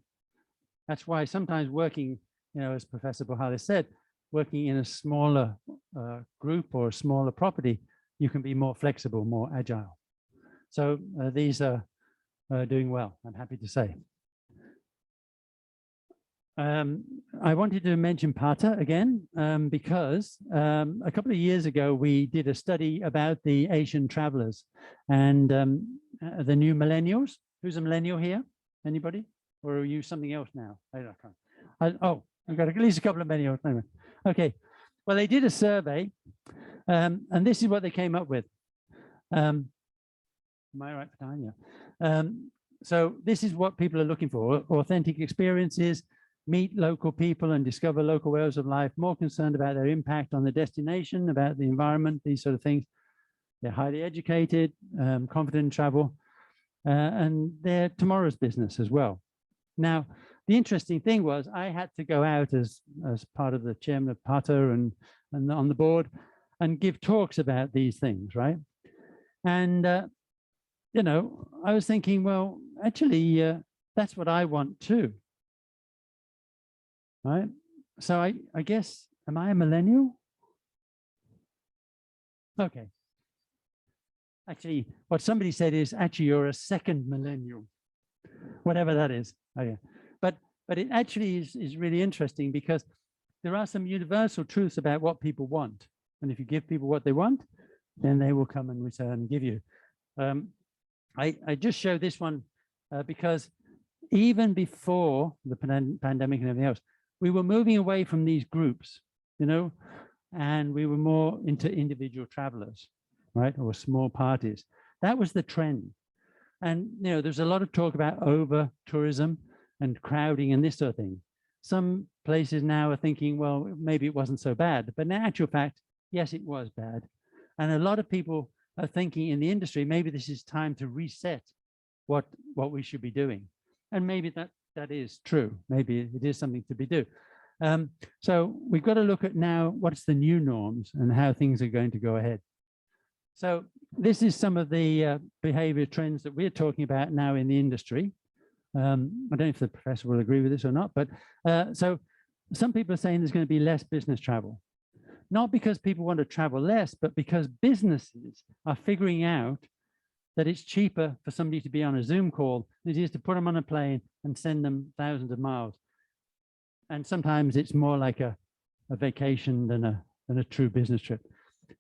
That's why sometimes working, as Professor Buhalis said, working in a smaller group or a smaller property, you can be more flexible, more agile. So these are doing well, I'm happy to say. I wanted to mention PATA again, because a couple of years ago, we did a study about the Asian travelers and the new millennials. Who's a millennial here? Anybody? Or are you something else now? I can't. Oh, I've got at least a couple of millennials. Anyway. Okay. Well, they did a survey, and this is what they came up with. Am I right for time? Yeah. So this is what people are looking for: authentic experiences, meet local people and discover local ways of life, more concerned about their impact on the destination, about the environment, these sort of things. They're highly educated, confident in travel, and they're tomorrow's business as well. Now, the interesting thing was I had to go out as part of the chairman of PATA and on the board and give talks about these things, right? And you know, I was thinking, well, actually, that's what I want too. Right. So I guess, am I a millennial? Okay. Actually, what somebody said is actually you're a second millennial, whatever that is. Okay. But it actually is really interesting because there are some universal truths about what people want. And if you give people what they want, then they will come and return and give you. I just show this one because even before the pandemic and everything else, we were moving away from these groups, you know, and we were more into individual travelers, right, or small parties. That was the trend. And, you know, there's a lot of talk about over tourism and crowding and this sort of thing. Some places now are thinking, well, maybe it wasn't so bad, but in actual fact, yes, it was bad. And a lot of people are thinking in the industry, maybe this is time to reset what we should be doing. And maybe that is true. Maybe it is something to be do. So we've got to look at now what's the new norms and how things are going to go ahead. So this is some of the behavior trends that we're talking about now in the industry. I don't know if the professor will agree with this or not, but so some people are saying there's going to be less business travel. Not because people want to travel less, but because businesses are figuring out that it's cheaper for somebody to be on a Zoom call than it is to put them on a plane and send them thousands of miles. And sometimes it's more like a vacation than a true business trip.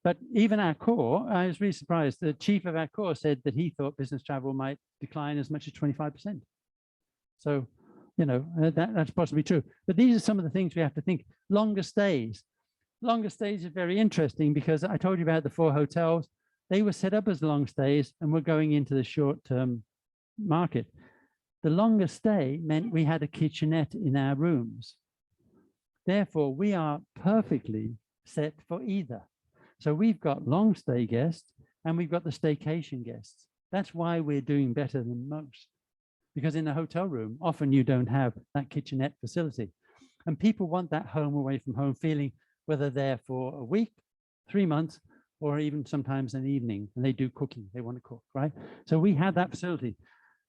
But even our core, I was really surprised. The chief of our core said that he thought business travel might decline as much as 25%. So, you know, that's possibly true. But these are some of the things we have to think. Longer stays. Longer stays are very interesting because I told you about the 4 hotels. They were set up as long stays and we're going into the short-term market. The longer stay meant we had a kitchenette in our rooms. Therefore, we are perfectly set for either. So we've got long stay guests and we've got the staycation guests. That's why we're doing better than most. Because in a hotel room, often you don't have that kitchenette facility. And people want that home away from home feeling, whether they're for a week, 3 months, or even sometimes an evening, and they do cooking, they want to cook, right? So we have that facility.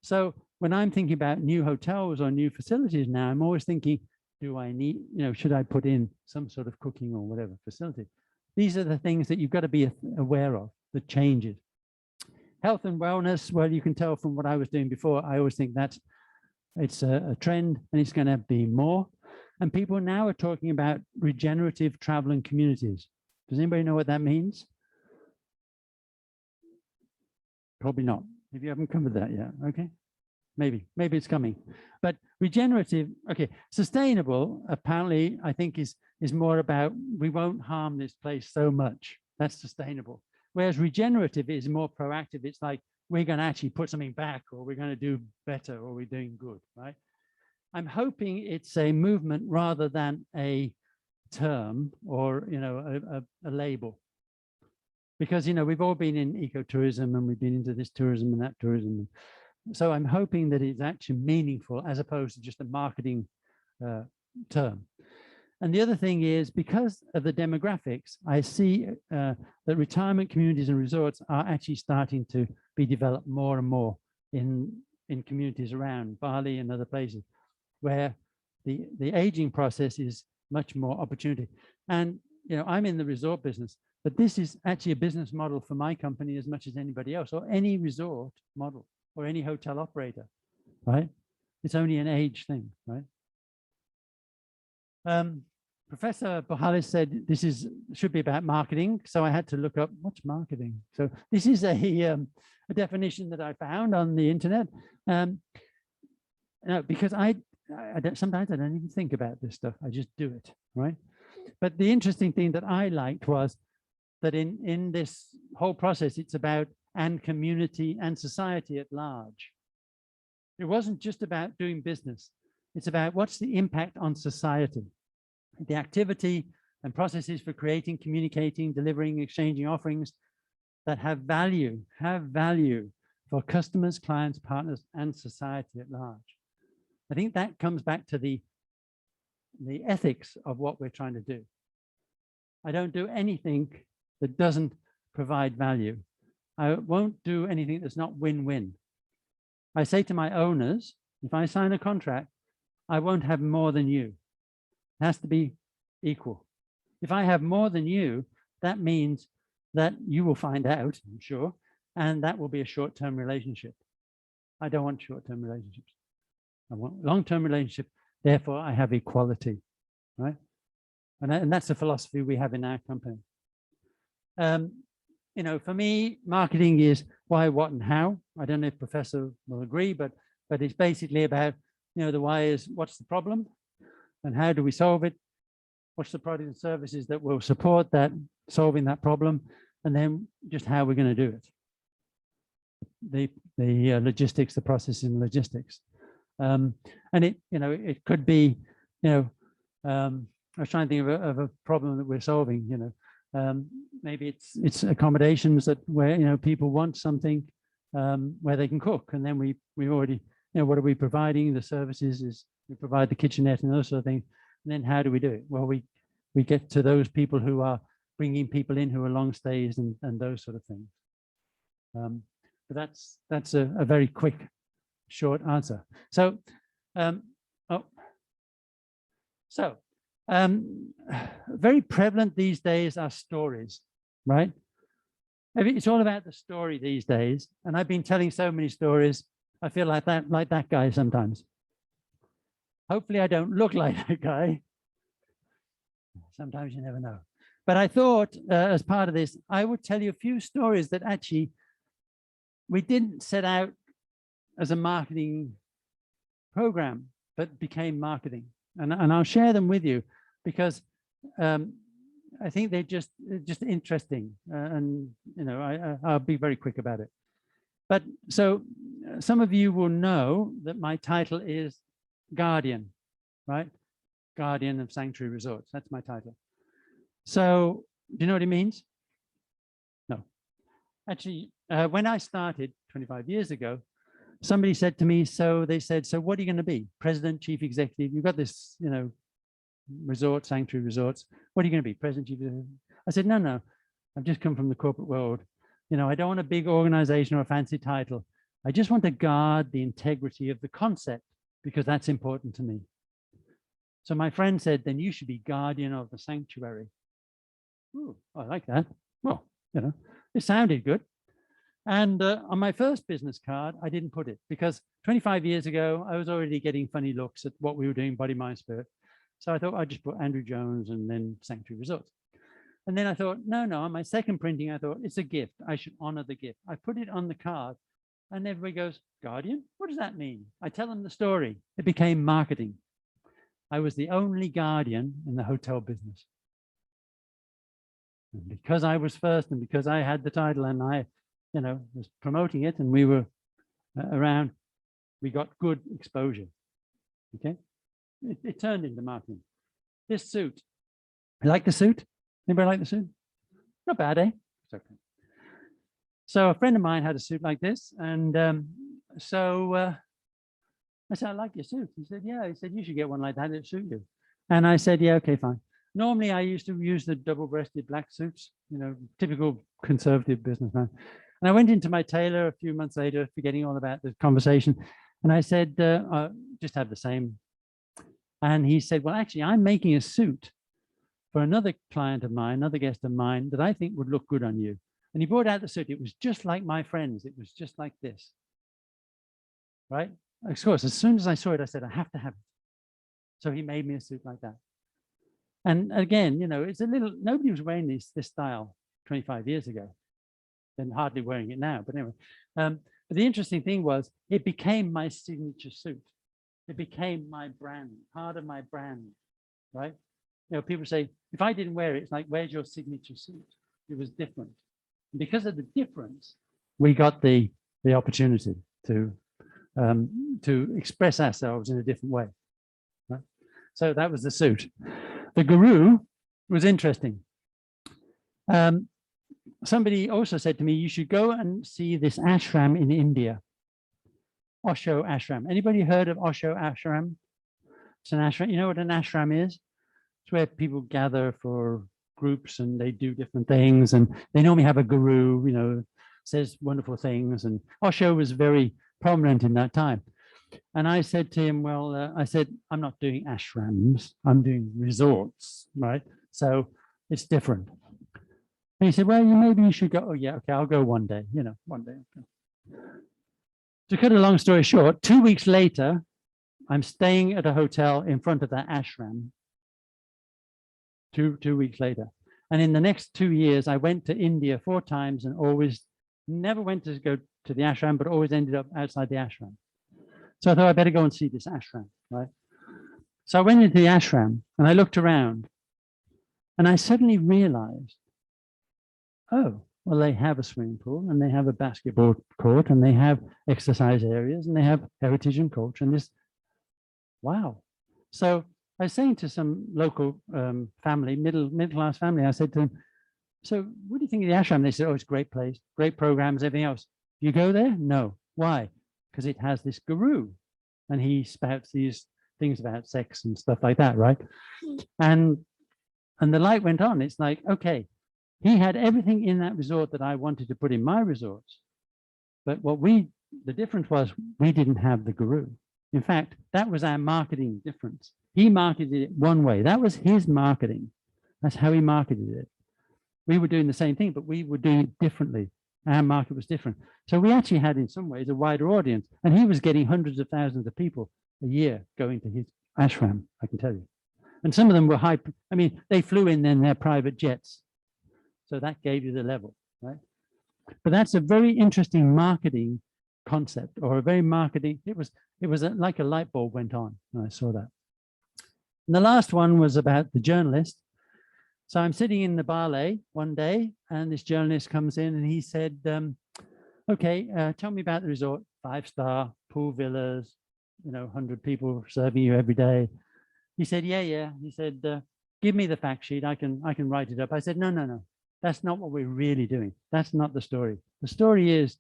So when I'm thinking about new hotels or new facilities now, I'm always thinking, do I need, you know, should I put in some sort of cooking or whatever facility? These are the things that you've got to be aware of, the changes. Health and wellness, well, you can tell from what I was doing before, I always think that it's a trend and it's going to be more. And people now are talking about regenerative travel and communities. Does anybody know what that means? Probably not. If you haven't covered that yet, okay. Maybe it's coming. But regenerative, okay, sustainable, apparently, I think is more about we won't harm this place so much. That's sustainable. Whereas regenerative is more proactive. It's like we're going to actually put something back, or we're going to do better, or we're doing good, right? I'm hoping it's a movement rather than a term or, you know, a label. Because, you know, we've all been in ecotourism and we've been into this tourism and that tourism. So I'm hoping that it's actually meaningful as opposed to just a marketing term. And the other thing is, because of the demographics, I see that retirement communities and resorts are actually starting to be developed more and more in communities around Bali and other places, where the aging process is much more opportunity. And, you know, I'm in the resort business, but this is actually a business model for my company as much as anybody else, or any resort model, or any hotel operator, right? It's only an age thing, right? Professor Buhalis said this should be about marketing, so I had to look up what's marketing. So this is a definition that I found on the internet. No, because sometimes I don't even think about this stuff. I just do it, right? But the interesting thing that I liked was that in this whole process, it's about and community and society at large. It wasn't just about doing business. It's about what's the impact on society. The activity and processes for creating, communicating, delivering, exchanging offerings that have value for customers, clients, partners, and society at large. I think that comes back to the ethics of what we're trying to do. I don't do anything that doesn't provide value. I won't do anything that's not win-win. I say to my owners, if I sign a contract, I won't have more than you. It has to be equal. If I have more than you, that means that you will find out, I'm sure, and that will be a short-term relationship. I don't want short-term relationships. I want long-term relationship. Therefore, I have equality, right? And that's the philosophy we have in our company. You know, for me, marketing is why, what, and how. I don't know if Professor will agree, but it's basically about, you know, the why is what's the problem, and how do we solve it? What's the product and services that will support that, solving that problem, and then just how we're going to do it. The logistics, the processing logistics, and it, you know, it could be, you know, I was trying to think of a problem that we're solving. You know, maybe it's accommodations that where, you know, people want something where they can cook, and then we already, you know, what are we providing? The services is we provide the kitchenette and those sort of things. And then how do we do it? Well, we get to those people who are bringing people in who are long stays and those sort of things. But that's a very quick, short answer. So, very prevalent these days are stories, right? It's all about the story these days. And I've been telling so many stories. I feel like that guy sometimes. Hopefully I don't look like that guy. Sometimes you never know. But I thought as part of this, I would tell you a few stories that actually we didn't set out as a marketing program, but became marketing. And I'll share them with you because I think they're just interesting. And, you know, I'll be very quick about it. But so some of you will know that my title is Guardian, right? Guardian of Sanctuary Resorts. That's my title. So do you know what it means? No. Actually, when I started 25 years ago, somebody said to me, so they said, so what are you going to be? President, chief executive? You've got this, you know, resort, sanctuary resorts. What are you going to be? President, chief executive? I said, no, I've just come from the corporate world. You know, I don't want a big organization or a fancy title. I just want to guard the integrity of the concept because that's important to me. So my friend said, then you should be guardian of the sanctuary. Ooh, I like that. Well, you know, it sounded good. And on my first business card, I didn't put it because 25 years ago, I was already getting funny looks at what we were doing, Body, Mind, Spirit. So I thought I'd just put Andrew Jones and then Sanctuary Resorts. And then I thought, no, on my second printing, I thought it's a gift. I should honor the gift. I put it on the card and everybody goes, Guardian? What does that mean? I tell them the story. It became marketing. I was the only guardian in the hotel business. And because I was first and because I had the title and I, you know, was promoting it and we were around, we got good exposure, okay? It turned into marketing. This suit, you like the suit? Anybody like the suit? Not bad, eh? It's okay. So a friend of mine had a suit like this. And I said, I like your suit. He said, yeah. He said, you should get one like that. It'll suit you. And I said, yeah, okay, fine. Normally, I used to use the double-breasted black suits, you know, typical conservative businessman. And I went into my tailor a few months later, forgetting all about the conversation. And I said, just have the same. And he said, well, actually, I'm making a suit for another client of mine, another guest of mine, that I think would look good on you. And he brought out the suit. It was just like my friend's. It was just like this, right? Of course, as soon as I saw it, I said, I have to have it. So he made me a suit like that. And again, you know, it's a little, nobody was wearing this style 25 years ago. And hardly wearing it now, but anyway. But the interesting thing was, it became my signature suit. It became my brand, part of my brand, right? You know, people say, if I didn't wear it, it's like, where's your signature suit? It was different. And because of the difference, we got the opportunity to express ourselves in a different way. Right? So that was the suit. The guru was interesting. Somebody also said to me, you should go and see this ashram in India. Osho ashram. Anybody heard of Osho ashram? It's an ashram. You know what an ashram is? It's where people gather for groups and they do different things. And they normally have a guru, you know, says wonderful things. And Osho was very prominent in that time. And I said to him, well, I said, I'm not doing ashrams, I'm doing resorts, right? So it's different. And he said, well, maybe you should go. Oh, yeah, okay, I'll go one day, one day. Okay. To cut a long story short, 2 weeks later, I'm staying at a hotel in front of that ashram. Two weeks later. And in the next 2 years, I went to India 4 times and always never went to go to the ashram, but always ended up outside the ashram. So I thought I better go and see this ashram, right? So I went into the ashram and I looked around and I suddenly realized, oh, well, they have a swimming pool and they have a basketball court and they have exercise areas and they have heritage and culture and this, wow. So I was saying to some local family, middle-class family, I said to them, so what do you think of the ashram? They said, oh, it's a great place, great programs, everything else. You go there? No. Why? Because it has this guru and he spouts these things about sex and stuff like that, right? And the light went on. It's like, okay, he had everything in that resort that I wanted to put in my resorts. But the difference was we didn't have the guru. In fact, that was our marketing difference. He marketed it one way. That was his marketing. That's how he marketed it. We were doing the same thing, but we were doing it differently. Our market was different. So we actually had, in some ways, a wider audience. And he was getting hundreds of thousands of people a year going to his ashram, I can tell you. And some of them were they flew in their private jets. So that gave you the level, right? But that's a very interesting marketing concept, or a very marketing, it was like a light bulb went on when I saw that. And the last one was about the journalist. So I'm sitting in the ballet one day and this journalist comes in and he said, okay, tell me about the resort, 5-star, pool villas, 100 people serving you every day. He said, yeah. He said, give me the fact sheet. I can write it up. I said, no. That's not what we're really doing. That's not the story. The story is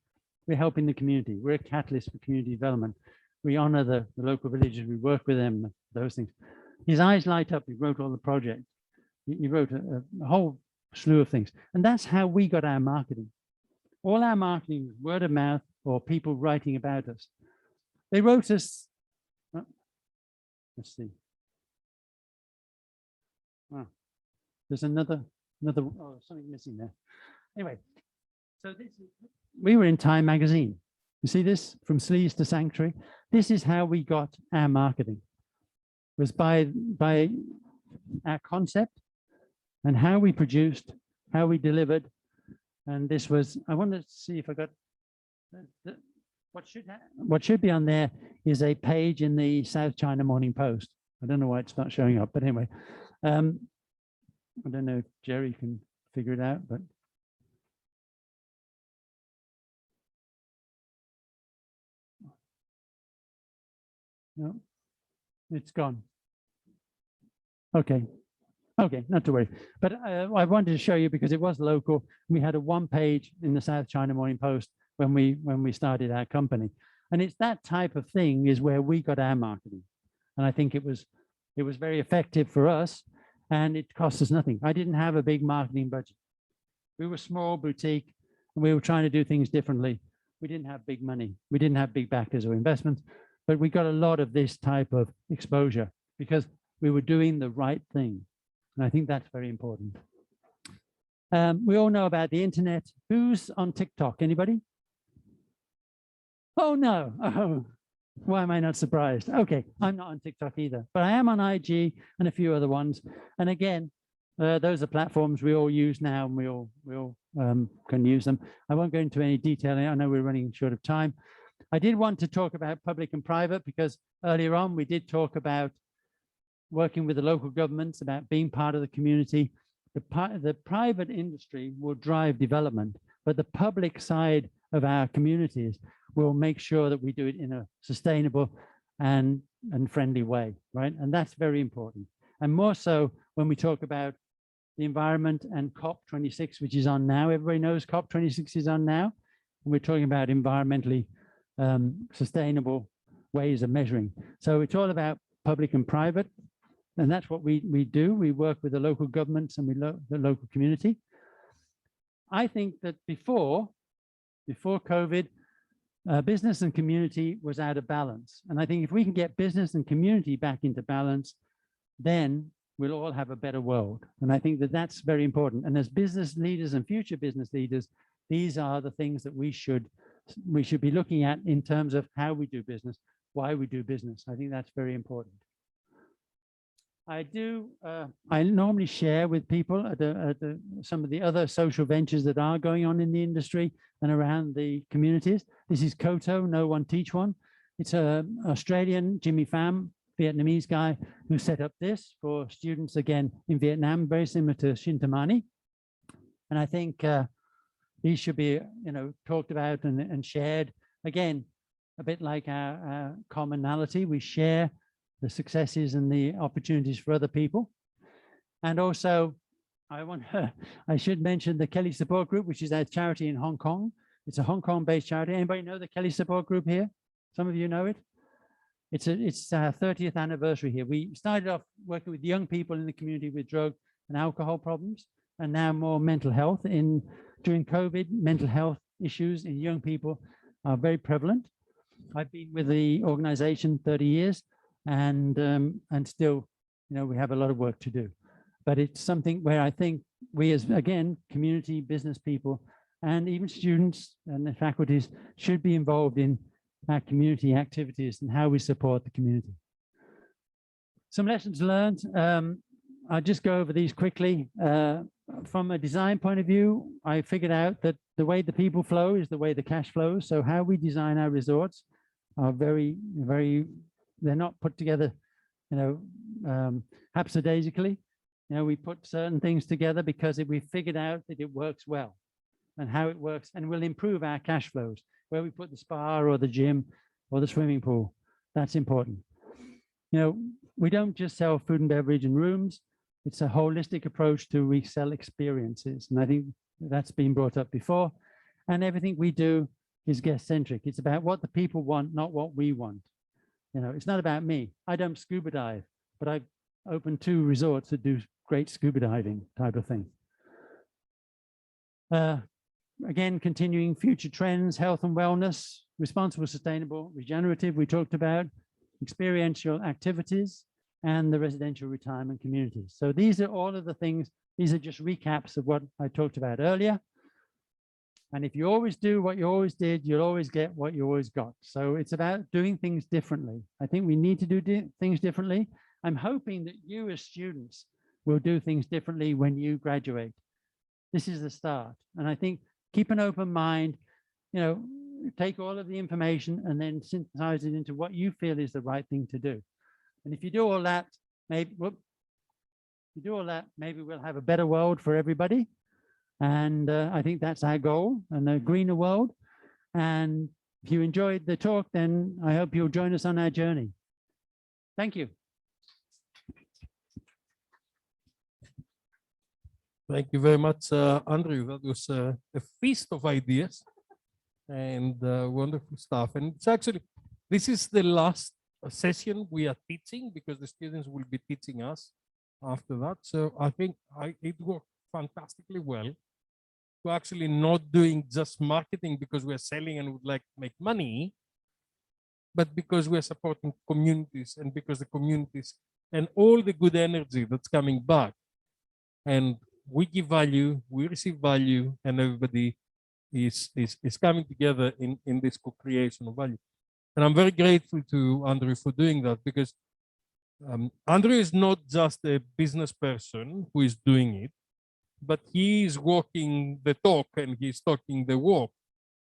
we're helping the community. We're a catalyst for community development. We honor the local villages. We work with them, those things. His eyes light up. He wrote all the projects. He wrote a whole slew of things. And that's how we got our marketing. All our marketing was word of mouth or people writing about us. They wrote us, let's see. Oh, there's another, oh, something missing there. Anyway, so we were in Time magazine. You see this, from sleaze to sanctuary? This is how we got our marketing. It was by our concept and how we produced, how we delivered. And this was, I wanted to see if I got, what should be on there is a page in the South China Morning Post. I don't know why it's not showing up, but anyway. I don't know if Jerry can figure it out, but. No, it's gone. Okay, not to worry. But I wanted to show you because it was local. We had a 1-page in the South China Morning Post when we started our company, and it's that type of thing is where we got our marketing, and I think it was very effective for us, and it cost us nothing. I didn't have a big marketing budget. We were small boutique, and we were trying to do things differently. We didn't have big money. We didn't have big backers or investments. But we got a lot of this type of exposure because we were doing the right thing. And I think that's very important. We all know about the internet. Who's on TikTok? Anybody? Oh, no. Oh, why am I not surprised? Okay, I'm not on TikTok either, but I am on IG and a few other ones. And again, those are platforms we all use now and we all can use them. I won't go into any detail. I know we're running short of time. I did want to talk about public and private because earlier on we did talk about working with the local governments, about being part of the community. The private industry will drive development, but the public side of our communities will make sure that we do it in a sustainable and friendly way, right? And that's very important. And more so when we talk about the environment and COP26, which is on now. Everybody knows COP26 is on now. And we're talking about environmentally sustainable ways of measuring. So it's all about public and private, and that's what we do. We work with the local governments and the local community. I think that before before COVID, business and community was out of balance. And I think if we can get business and community back into balance, then we'll all have a better world. And I think that that's very important. And as business leaders and future business leaders, these are the things that we should be looking at in terms of how we do business, why we do business. I think that's very important. I normally share with people at some of the other social ventures that are going on in the industry and around the communities. This is Koto, No One Teach One. It's an Australian, Jimmy Pham, Vietnamese guy, who set up this for students, again, in Vietnam, very similar to Shintamani. And I think these should be, talked about and shared. Again, a bit like our commonality, we share the successes and the opportunities for other people. And also, I should mention the Kelly Support Group, which is our charity in Hong Kong. It's a Hong Kong-based charity. Anybody know the Kelly Support Group here? Some of you know it. It's our 30th anniversary here. We started off working with young people in the community with drug and alcohol problems, and now more mental health. During COVID, mental health issues in young people are very prevalent. I've been with the organization 30 years, and still, we have a lot of work to do. But it's something where I think we, as again, community, business people, and even students and the faculties should be involved in our community activities and how we support the community. Some lessons learned. I'll just go over these quickly. From a design point of view, I figured out that the way the people flow is the way the cash flows. So how we design our resorts are very, very, they're not put together, haphazardically. We put certain things together because we figured out that it works well and how it works, and will improve our cash flows. Where we put the spa or the gym or the swimming pool, that's important. We don't just sell food and beverage and rooms. It's a holistic approach to resell experiences. And I think that's been brought up before. And everything we do is guest centric. It's about what the people want, not what we want. It's not about me. I don't scuba dive, but I've opened 2 resorts that do great scuba diving type of thing. Again, continuing future trends, health and wellness, responsible, sustainable, regenerative, we talked about, experiential activities, and the residential retirement communities. So these are all of the things, these are just recaps of what I talked about earlier. And if you always do what you always did, you'll always get what you always got. So it's about doing things differently. I think we need to do things differently. I'm hoping that you as students will do things differently when you graduate. This is the start. And I think keep an open mind, take all of the information and then synthesize it into what you feel is the right thing to do. And if you do all that, maybe we'll have a better world for everybody. And I think that's our goal, and a greener world. And if you enjoyed the talk, then I hope you'll join us on our journey. Thank you. Thank you very much, Andrew. That was a feast of ideas and wonderful stuff. And it's actually, this is the last session we are teaching, because the students will be teaching us after that. So I think it worked fantastically well to actually not doing just marketing because we're selling and would like to make money, but because we're supporting communities, and because the communities and all the good energy that's coming back, and we give value, we receive value, and everybody is coming together in this co-creation of value. And I'm very grateful to Andrew for doing that, because Andrew is not just a business person who is doing it, but he is walking the talk and he's talking the walk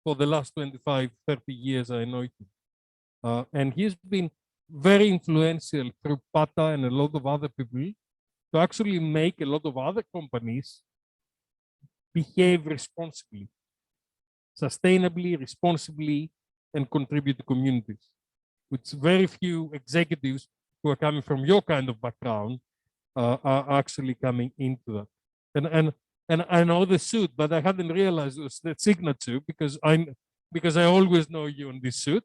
for the last 25, 30 years I know him. And he's been very influential through Pata and a lot of other people to actually make a lot of other companies behave responsibly, sustainably, responsibly, and contribute to communities, which very few executives who are coming from your kind of background are actually coming into that. And I know the suit, but I hadn't realized it was the signature, because I always know you in this suit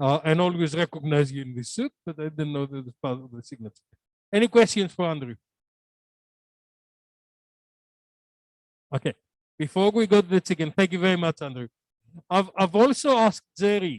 and always recognize you in this suit, but I didn't know that it's part of the signature. Any questions for Andrew? Okay, before we go to the chicken, thank you very much, Andrew. I've also asked Jerry